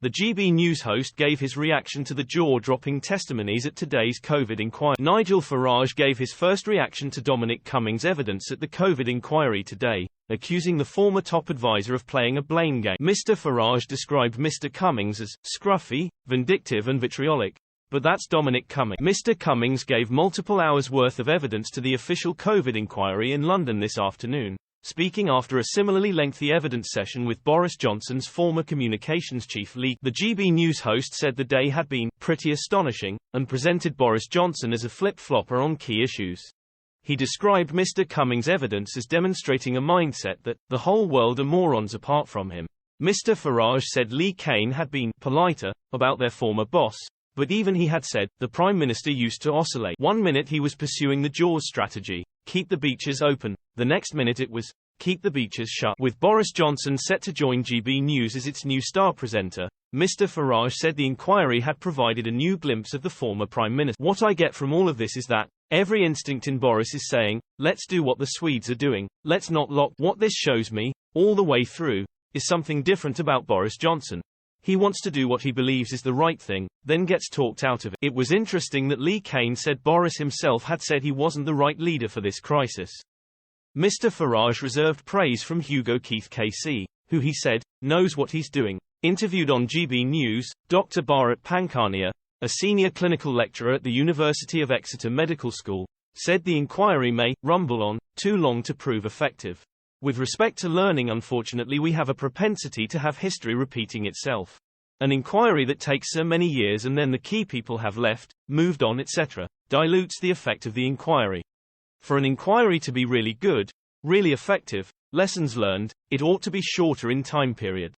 The GB News host gave his reaction to the jaw-dropping testimonies at today's COVID inquiry. Nigel Farage gave his first reaction to Dominic Cummings' evidence at the COVID inquiry today, accusing the former top advisor of playing a blame game. Mr. Farage described Mr. Cummings as scruffy, vindictive and vitriolic. But that's Dominic Cummings. Mr. Cummings gave multiple hours' worth of evidence to the official COVID inquiry in London this afternoon, speaking after a similarly lengthy evidence session with Boris Johnson's former communications chief Lee. The GB News host said the day had been pretty astonishing, and presented Boris Johnson as a flip-flopper on key issues. He described Mr. Cummings' evidence as demonstrating a mindset that the whole world are morons apart from him. Mr. Farage said Lee Cain had been politer about their former boss, but even he had said, the Prime Minister used to oscillate. 1 minute he was pursuing the Jaws strategy, keep the beaches open, the next minute it was, keep the beaches shut. With Boris Johnson set to join GB News as its new star presenter, Mr. Farage said the inquiry had provided a new glimpse of the former Prime Minister. What I get from all of this is that, every instinct in Boris is saying, let's do what the Swedes are doing, let's not lock. What this shows me, all the way through, is something different about Boris Johnson. He wants to do what he believes is the right thing, then gets talked out of it. It was interesting that Lee Cain said Boris himself had said he wasn't the right leader for this crisis. Mr. Farage reserved praise from Hugo Keith KC, who he said, knows what he's doing. Interviewed on GB News, Dr. Bharat Pankhania, a senior clinical lecturer at the University of Exeter Medical School, said the inquiry may rumble on too long to prove effective. With respect to learning, unfortunately we have a propensity to have history repeating itself. An inquiry that takes so many years and then the key people have left, moved on etc., dilutes the effect of the inquiry. For an inquiry to be really good, really effective, lessons learned, it ought to be shorter in time period.